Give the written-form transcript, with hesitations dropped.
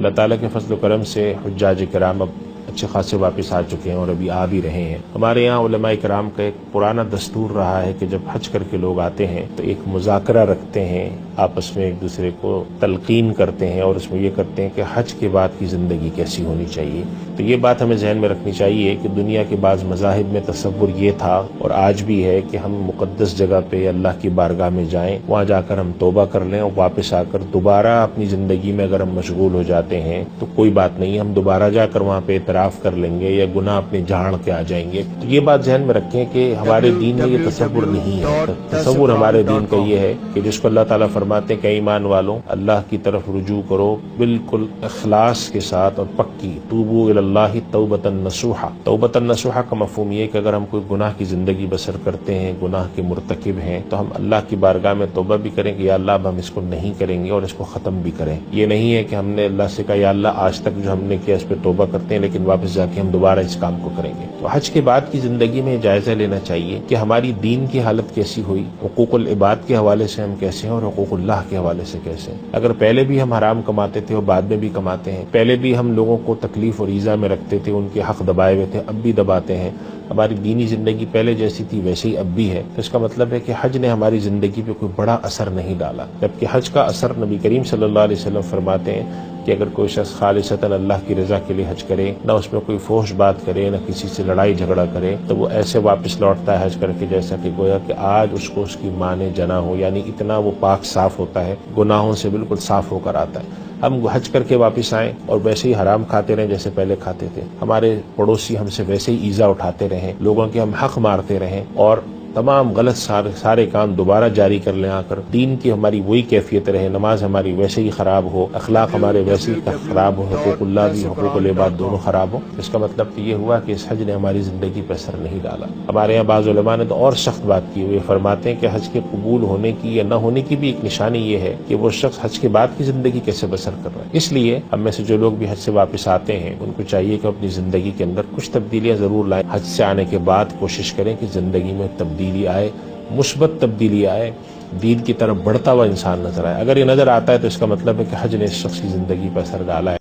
اللہ تعالیٰ کے فضل و کرم سے حجاج کرام اب اچھے خاصے واپس آ چکے ہیں اور ابھی آ بھی رہے ہیں۔ ہمارے یہاں علماء کرام کا ایک پرانا دستور رہا ہے کہ جب حج کر کے لوگ آتے ہیں تو ایک مذاکرہ رکھتے ہیں، آپس میں ایک دوسرے کو تلقین کرتے ہیں اور اس میں یہ کرتے ہیں کہ حج کے بعد کی زندگی کیسی ہونی چاہیے۔ تو یہ بات ہمیں ذہن میں رکھنی چاہیے کہ دنیا کے بعض مذاہب میں تصور یہ تھا اور آج بھی ہے کہ ہم مقدس جگہ پہ اللہ کی بارگاہ میں جائیں، وہاں جا کر ہم توبہ کر لیں اور واپس آ کر دوبارہ اپنی زندگی میں اگر ہم مشغول ہو جاتے ہیں تو کوئی بات نہیں، ہم دوبارہ جا کر وہاں پہ اعتراف کر لیں گے یا گناہ اپنے جھاڑ کے آ جائیں گے۔ تو یہ بات ذہن میں رکھیں کہ ہمارے دین میں یہ تصور نہیں ہے۔ تصور ہمارے دین کا یہ ہے کہ جس کو اللہ تعالیٰ فرماتے ہیں کہ ایمان والوں اللہ کی طرف رجوع کرو بالکل اخلاص کے ساتھ اور پکی، توبوا الی اللہ توبۃ نصوحا۔ توبۃ نصوحا کا مفہوم یہ ہے کہ اگر ہم کوئی گناہ کی زندگی بسر کرتے ہیں، گناہ کے مرتکب ہیں، تو ہم اللہ کی بارگاہ میں توبہ بھی کریں کہ یا اللہ اب ہم اس کو نہیں کریں گے اور اس کو ختم بھی کریں۔ یہ نہیں ہے کہ ہم نے اللہ سے کہا یا اللہ آج تک جو ہم نے کیا اس پہ توبہ کرتے ہیں لیکن واپس جا کے ہم دوبارہ اس کام کو کریں گے۔ تو حج کے بعد کی زندگی میں جائزہ لینا چاہیے کہ ہماری دین کی حالت کیسی ہوئی، حقوق العباد کے حوالے سے ہم کیسے ہیں اور حقوق اللہ کے حوالے سے کیسے ہیں۔ اگر پہلے بھی ہم حرام کماتے تھے اور بعد میں بھی کماتے ہیں، پہلے بھی ہم لوگوں کو تکلیف اور ایذا میں رکھتے تھے، ان کے حق دبائے ہوئے تھے، اب بھی دباتے ہیں، ہماری دینی زندگی پہلے جیسی تھی ویسے ہی اب بھی ہے، تو اس کا مطلب ہے کہ حج نے ہماری زندگی پہ کوئی بڑا اثر نہیں ڈالا، جبکہ حج کا اثر نبی کریم صلی اللہ علیہ وسلم فرماتے ہیں کہ اگر کوئی شخص خالصتاً اللہ کی رضا کے لیے حج کرے، نہ اس میں کوئی فحش بات کرے، نہ کسی سے لڑائی جھگڑا کرے، تو وہ ایسے واپس لوٹتا ہے حج کر کے جیسا کہ گویا کہ آج اس کو اس کی ماں نے جنا ہو، یعنی اتنا وہ پاک صاف ہوتا ہے، گناہوں سے بالکل صاف ہو کر آتا ہے۔ ہم حج کر کے واپس آئیں اور ویسے ہی حرام کھاتے رہیں جیسے پہلے کھاتے تھے، ہمارے پڑوسی ہم سے ویسے ہی ایذا اٹھاتے رہیں، لوگوں کے ہم حق مارتے رہیں اور تمام غلط سارے کام دوبارہ جاری کر لیں، آ کر دین کی ہماری وہی کیفیت رہے، نماز ہماری ویسے ہی خراب ہو، اخلاق ہمارے ویسے ہی خراب ہو، حقوق اللہ بھی حقوق العباد دونوں خراب ہو، اس کا مطلب تو یہ ہوا کہ اس حج نے ہماری زندگی پر اثر نہیں ڈالا۔ ہمارے یہاں بعض علماء نے تو اور سخت بات کی ہوئی، فرماتے ہیں کہ حج کے قبول ہونے کی یا نہ ہونے کی بھی ایک نشانی یہ ہے کہ وہ شخص حج کے بعد کی زندگی کیسے بسر کر رہا ہے۔ اس لیے ہم میں سے جو لوگ بھی حج سے واپس آتے ہیں ان کو چاہیے کہ اپنی زندگی کے اندر کچھ تبدیلیاں ضرور لائیں، حج سے آنے کے بعد کوشش کریں کہ زندگی میں تبدیلی آئے، مثبت تبدیلی آئے، دین کی طرف بڑھتا ہوا انسان نظر آئے۔ اگر یہ نظر آتا ہے تو اس کا مطلب ہے کہ حج نے اس شخص کی زندگی پر اثر ڈالا ہے۔